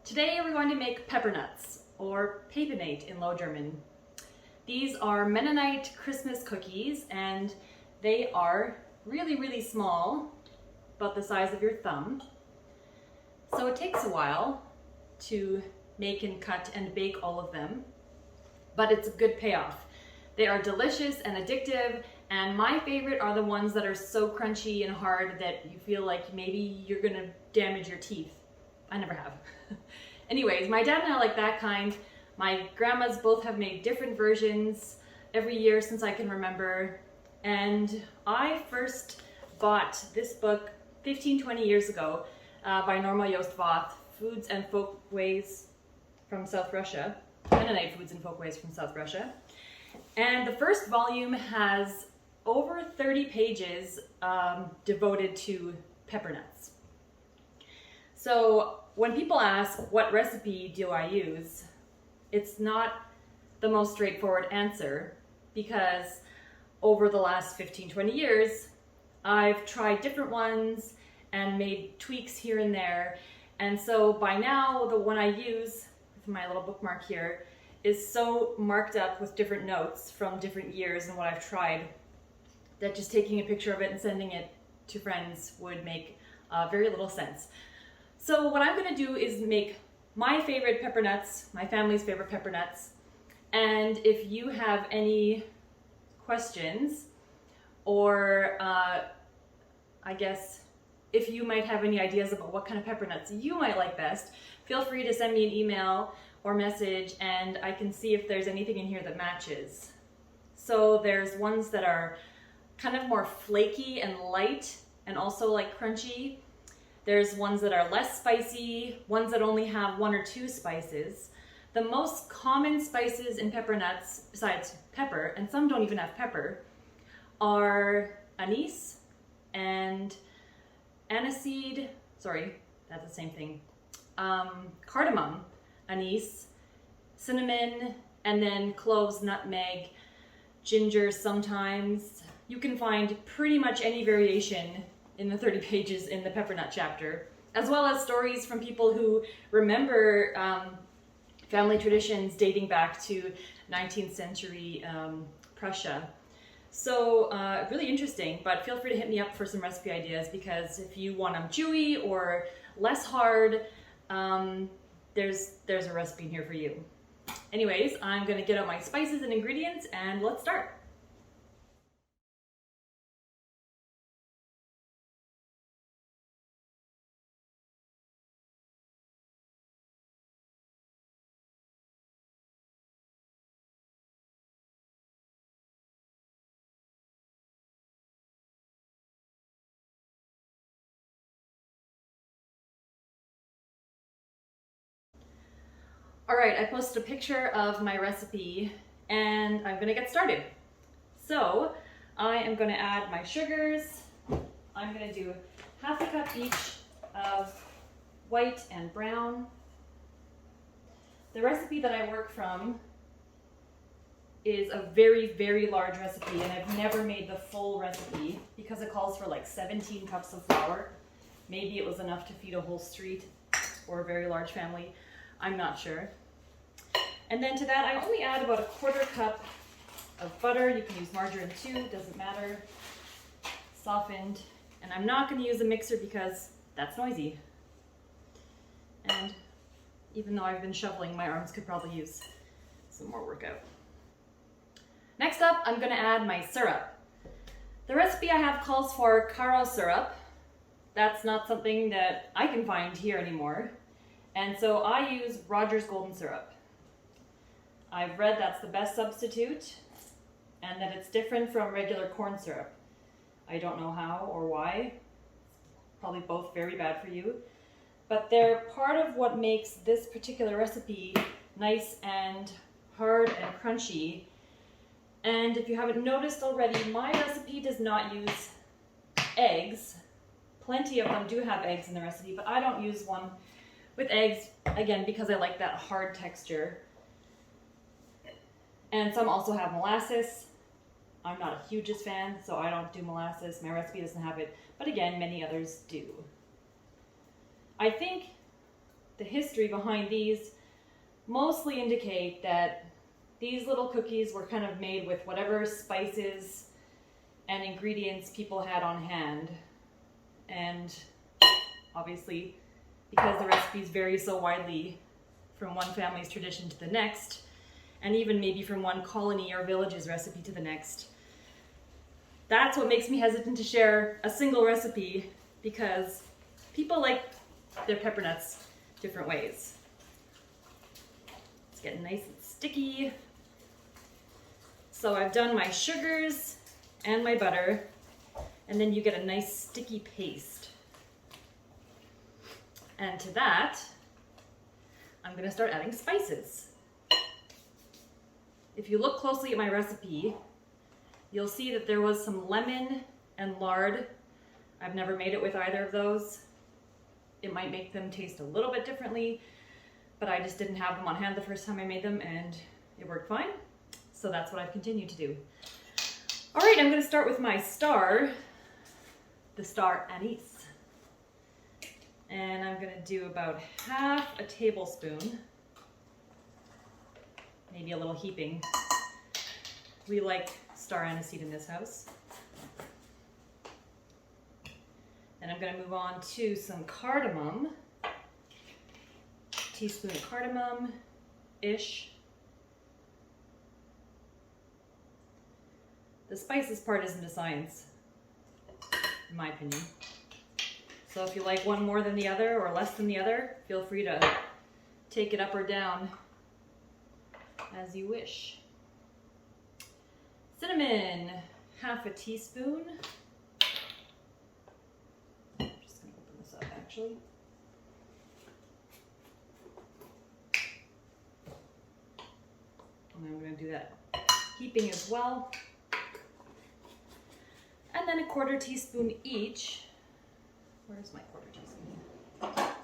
Today we're going to make peppernuts, or PÄPANÄT in Low German. These are Mennonite Christmas cookies, and they are really small, about the size of your thumb. So it takes a while to make and cut and bake all of them, but it's a good payoff. They are delicious and addictive, and my favorite are the ones that are so crunchy and hard that you feel like maybe you're gonna damage your teeth. I never have. Anyways, my dad and I like that kind. My grandmas both have made different versions every year since I can remember. And I first bought this book 15-20 years ago by Norma Jostvath, Foods and Folkways from South Russia, Mennonite Foods and Folkways from South Russia. And the first volume has over 30 pages devoted to peppernuts. So when people ask, what recipe do I use? It's not the most straightforward answer, because over the last 15-20 years, I've tried different ones and made tweaks here and there. And so by now, the one I use, with my little bookmark here, is so marked up with different notes from different years and what I've tried, that just taking a picture of it and sending it to friends would make very little sense. So what I'm going to do is make my favorite peppernuts, my family's favorite peppernuts, and if you have any questions, or I guess if you might have any ideas about what kind of peppernuts you might like best, feel free to send me an email or message and I can see if there's anything in here that matches. So there's ones that are kind of more flaky and light and also like crunchy. There's ones that are less spicy, ones that only have 1 or 2 spices. The most common spices in peppernuts, besides pepper, and some don't even have pepper, are anise and aniseed, sorry, that's the same thing, cardamom, anise, cinnamon, and then cloves, nutmeg, ginger sometimes. You can find pretty much any variation in the 30 pages in the peppernut chapter, as well as stories from people who remember family traditions dating back to 19th century Prussia. So really interesting, but feel free to hit me up for some recipe ideas, because if you want them chewy or less hard, there's a recipe in here for you. Anyways, I'm gonna get out my spices and ingredients and let's start. All right, I posted a picture of my recipe and I'm gonna get started. So I am gonna add my sugars. I'm gonna do half a cup each of white and brown. The recipe that I work from is a very large recipe, and I've never made the full recipe because it calls for like 17 cups of flour. Maybe it was enough to feed a whole street or a very large family. I'm not sure. And then to that, I only add about 1/4 cup of butter. You can use margarine too, doesn't matter. Softened. And I'm not going to use a mixer because that's noisy. And even though I've been shoveling, my arms could probably use some more workout. Next up, I'm going to add my syrup. The recipe I have calls for caro syrup. That's not something that I can find here anymore. And so I use Rogers Golden Syrup. I've read that's the best substitute and that it's different from regular corn syrup. I don't know how or why. Probably both very bad for you. But they're part of what makes this particular recipe nice and hard and crunchy. And if you haven't noticed already, my recipe does not use eggs. Plenty of them do have eggs in the recipe, but I don't use one with eggs, again, because I like that hard texture. And some also have molasses. I'm not a hugest fan, so I don't do molasses. My recipe doesn't have it, but again, many others do. I think the history behind these mostly indicate that these little cookies were kind of made with whatever spices and ingredients people had on hand. And obviously, because the recipes vary so widely from one family's tradition to the next, and even maybe from one colony or village's recipe to the next, that's what makes me hesitant to share a single recipe, because people like their peppernuts different ways. It's getting nice and sticky. So I've done my sugars and my butter, and then you get a nice sticky paste. And to that, I'm gonna start adding spices. If you look closely at my recipe, you'll see that there was some lemon and lard. I've never made it with either of those. It might make them taste a little bit differently, but I just didn't have them on hand the first time I made them, and it worked fine. So that's what I've continued to do. All right, I'm gonna start with my star, the star anise. And I'm gonna do about half a tablespoon, maybe a little heaping. We like star aniseed in this house. And I'm gonna move on to some cardamom, teaspoon of cardamom-ish. The spices part isn't a science, in my opinion. So if you like one more than the other or less than the other, feel free to take it up or down as you wish. Cinnamon, half a teaspoon. I'm just gonna open this up actually. And I'm gonna do that heaping as well. And then a quarter teaspoon each. Where's my quarter teaspoon? There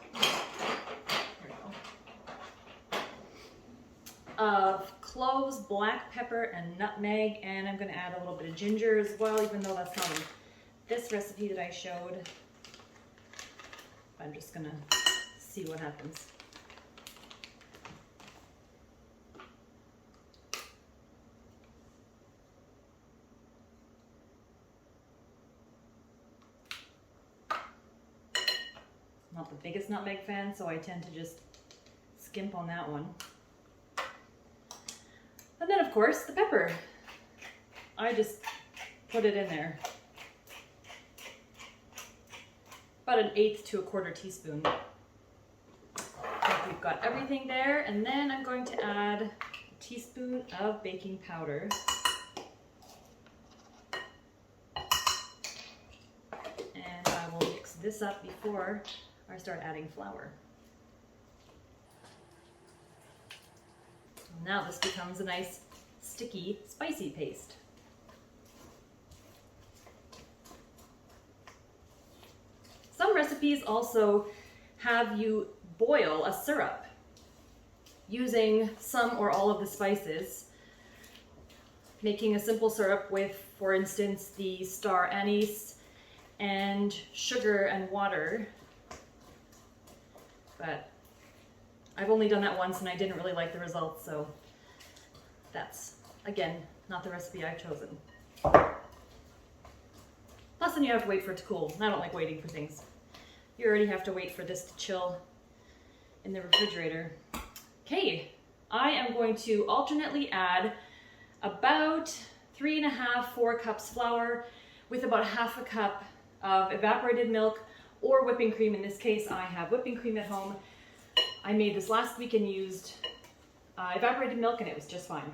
we go. Of cloves, black pepper, and nutmeg. And I'm going to add a little bit of ginger as well, even though that's not in this recipe that I showed. I'm just going to see what happens. Not the biggest nutmeg fan, so I tend to just skimp on that one. And then, of course, the pepper. I just put it in there. About an eighth to a quarter teaspoon. We've got everything there, and then I'm going to add a teaspoon of baking powder. And I will mix this up before I start adding flour. Now this becomes a nice, sticky, spicy paste. Some recipes also have you boil a syrup using some or all of the spices, making a simple syrup with, for instance, the star anise and sugar and water. But I've only done that once and I didn't really like the results, so that's, again, not the recipe I've chosen. Plus then you have to wait for it to cool, and I don't like waiting for things. You already have to wait for this to chill in the refrigerator. Okay, I am going to alternately add about 3.5, 4 cups flour with about half a cup of evaporated milk or whipping cream. In this case, I have whipping cream at home. I made this last week and used evaporated milk, and it was just fine.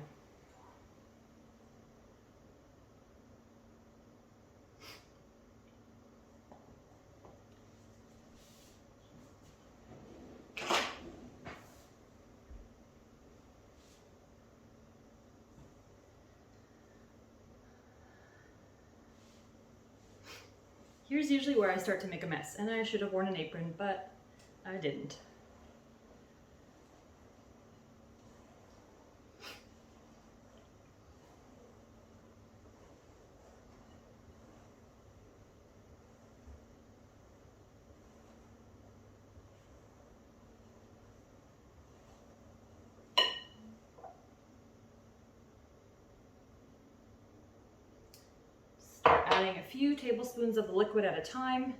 Here's usually where I start to make a mess, and I should have worn an apron, but I didn't. adding a few tablespoons of the liquid at a time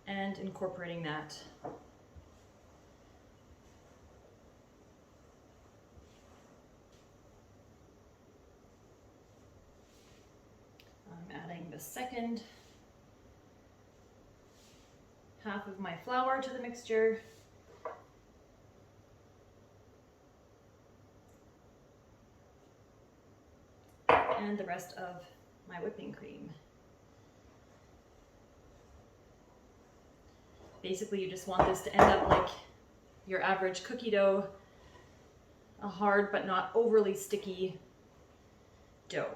and incorporating that. I'm adding the second half of my flour to the mixture. And the rest of my whipping cream. Basically, you just want this to end up like your average cookie dough, a hard but not overly sticky dough.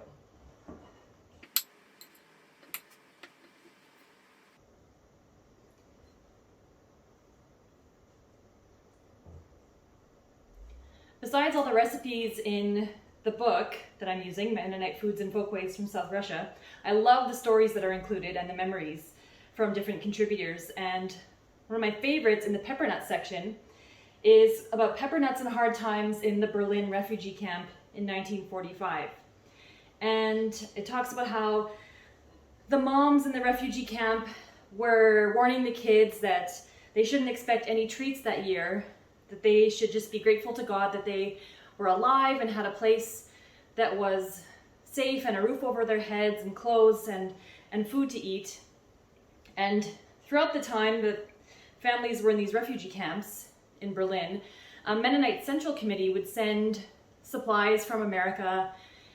Besides all the recipes in the book that I'm using, Mennonite Foods and Folkways from South Russia, I love the stories that are included and the memories from different contributors. And one of my favorites in the Peppernuts section is about peppernuts and hard times in the Berlin refugee camp in 1945. And it talks about how the moms in the refugee camp were warning the kids that they shouldn't expect any treats that year, that they should just be grateful to God that they were alive and had a place that was safe and a roof over their heads and clothes and food to eat. And throughout the time that families were in these refugee camps in Berlin, a Mennonite Central Committee would send supplies from America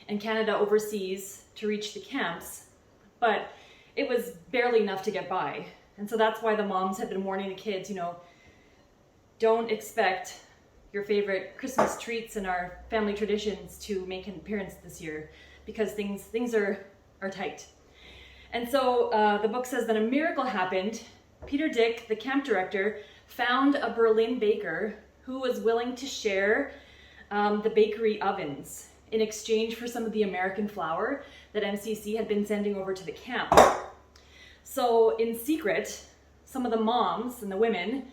and Canada overseas to reach the camps, but it was barely enough to get by. And so that's why the moms had been warning the kids, you know, don't expect your favorite Christmas treats and our family traditions to make an appearance this year, because things are tight. And so the book says that a miracle happened. Peter Dick, the camp director, found a Berlin baker who was willing to share the bakery ovens in exchange for some of the American flour that MCC had been sending over to the camp. So in secret, some of the moms and the women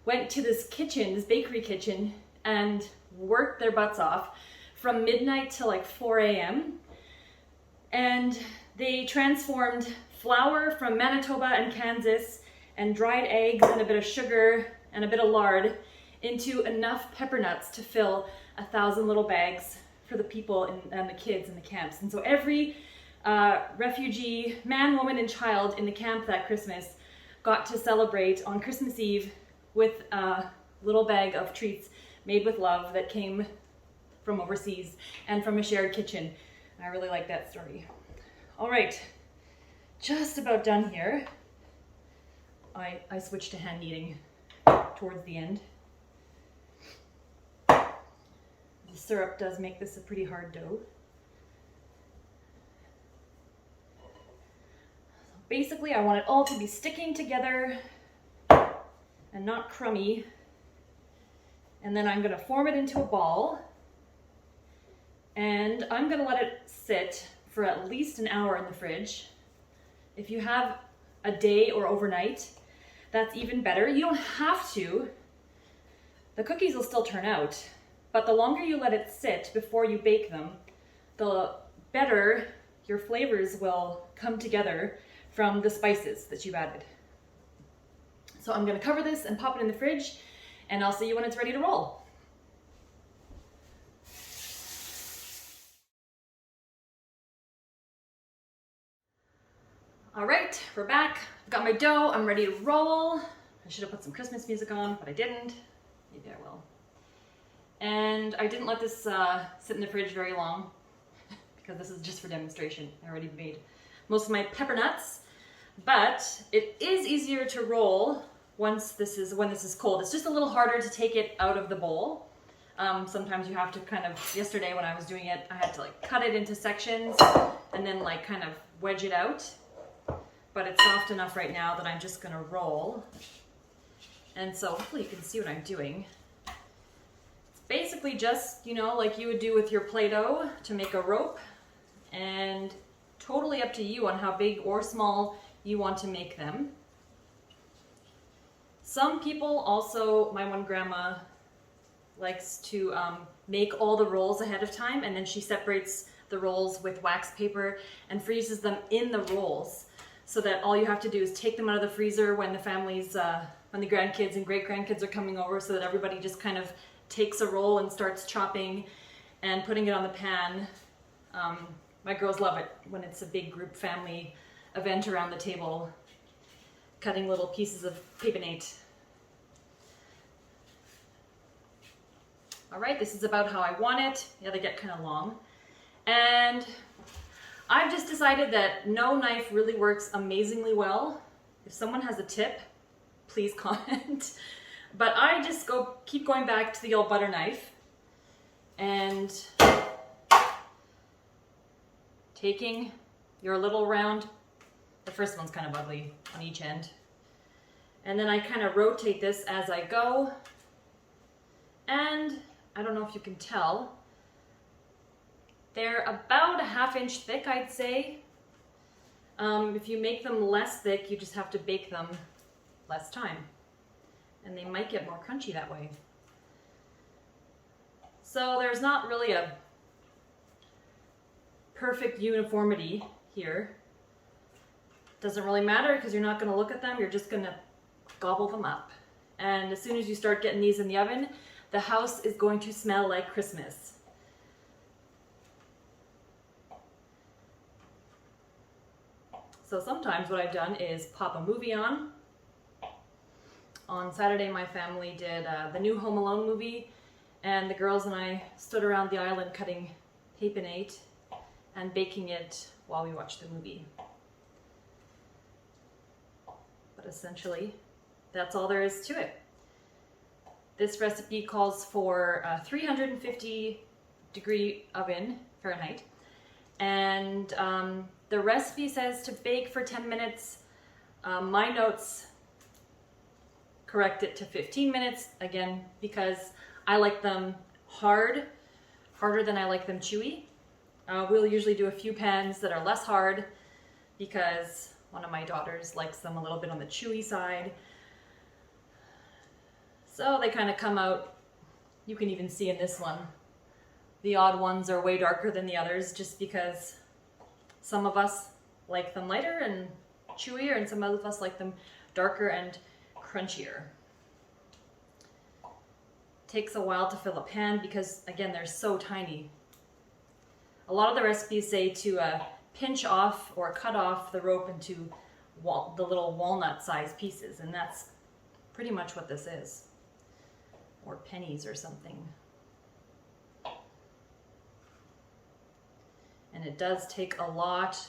went to this kitchen, this bakery kitchen, and worked their butts off from midnight till like 4 a.m. And they transformed flour from Manitoba and Kansas and dried eggs and a bit of sugar and a bit of lard into enough peppernuts to fill 1,000 little bags for the people and the kids in the camps. And so every refugee, man, woman, and child in the camp that Christmas got to celebrate on Christmas Eve with a little bag of treats made with love that came from overseas and from a shared kitchen. And I really like that story. All right, just about done here. I switched to hand kneading towards the end. The syrup does make this a pretty hard dough. Basically, I want it all to be sticking together and not crummy. And then I'm gonna form it into a ball, and I'm gonna let it sit for at least an hour in the fridge. If you have a day or overnight, that's even better. You don't have to. The cookies will still turn out, but the longer you let it sit before you bake them, the better your flavors will come together from the spices that you've added. So I'm gonna cover this and pop it in the fridge, and I'll see you when it's ready to roll. All right, we're back. I've got my dough, I'm ready to roll. I should have put some Christmas music on, but I didn't. Maybe I will. And I didn't let this sit in the fridge very long because this is just for demonstration. I already made most of my pepper nuts, but it is easier to roll when this is cold. It's just a little harder to take it out of the bowl. Sometimes you have to kind of, yesterday when I was doing it, I had to like cut it into sections and then like kind of wedge it out. But it's soft enough right now that I'm just gonna roll. And so hopefully you can see what I'm doing. It's basically just, you know, like you would do with your Play-Doh to make a rope, and totally up to you on how big or small you want to make them. Some people also, my one grandma likes to make all the rolls ahead of time, and then she separates the rolls with wax paper and freezes them in the rolls, so that all you have to do is take them out of the freezer when the families, when the grandkids and great-grandkids are coming over, so that everybody just kind of takes a roll and starts chopping and putting it on the pan. My girls love it when it's a big group family event around the table, cutting little pieces of PÄPANÄT. All right, this is about how I want it. Yeah, they get kind of long. And I've just decided that no knife really works amazingly well. If someone has a tip, please comment. But I just keep going back to the old butter knife and taking your little round, the first one's kind of ugly on each end, and then I kind of rotate this as I go, and I don't know if you can tell, they're about a ½ inch thick, I'd say. If you make them less thick, you just have to bake them less time, and they might get more crunchy that way. So there's not really a perfect uniformity here. Doesn't really matter because you're not going to look at them, you're just going to gobble them up. And as soon as you start getting these in the oven, the house is going to smell like Christmas. So sometimes what I've done is pop a movie on. On Saturday my family did the new Home Alone movie, and the girls and I stood around the island cutting PÄPANÄT and baking it while we watched the movie. But essentially, that's all there is to it. This recipe calls for a 350-degree oven, Fahrenheit, and the recipe says to bake for 10 minutes. My notes correct it to 15 minutes, again, because I like them harder than I like them chewy. We'll usually do a few pans that are less hard because one of my daughters likes them a little bit on the chewy side. So they kind of come out, you can even see in this one, the odd ones are way darker than the others just because some of us like them lighter and chewier, and some of us like them darker and crunchier. Takes a while to fill a pan because, again, they're so tiny. A lot of the recipes say to pinch off or cut off the rope into the little walnut-sized pieces, and that's pretty much what this is. Or pennies or something. And it does take a lot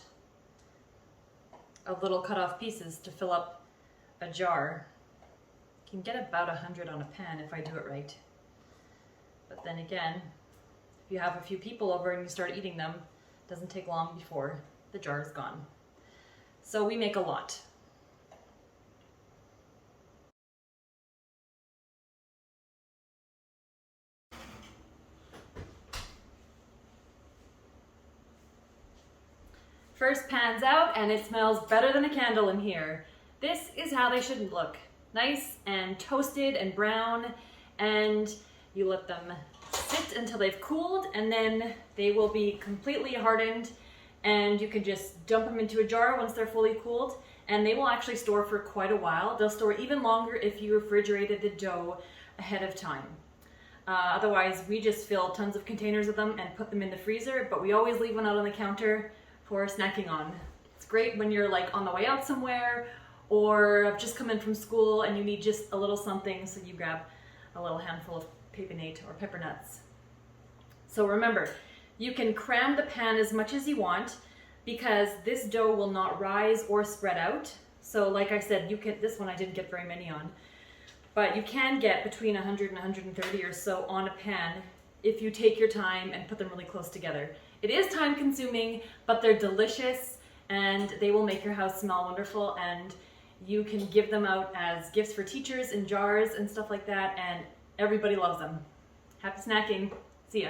of little cut-off pieces to fill up a jar. You can get about 100 on a pan if I do it right. But then again, if you have a few people over and you start eating them, it doesn't take long before the jar is gone. So we make a lot. First pan's out and it smells better than a candle in here. This is how they should look. Nice and toasted and brown, and you let them sit until they've cooled, and then they will be completely hardened, and you can just dump them into a jar once they're fully cooled, and they will actually store for quite a while. They'll store even longer if you refrigerated the dough ahead of time. Otherwise, we just fill tons of containers of them and put them in the freezer, but we always leave one out on the counter for snacking on. It's great when you're like on the way out somewhere, or have just come in from school and you need just a little something, so you grab a little handful of PÄPANÄT or Peppernuts. So remember, you can cram the pan as much as you want because this dough will not rise or spread out. So like I said, you can, this one I didn't get very many on, but you can get between 100 and 130 or so on a pan if you take your time and put them really close together. It is time consuming, but they're delicious and they will make your house smell wonderful, and you can give them out as gifts for teachers in jars and stuff like that, and everybody loves them. Happy snacking. See ya.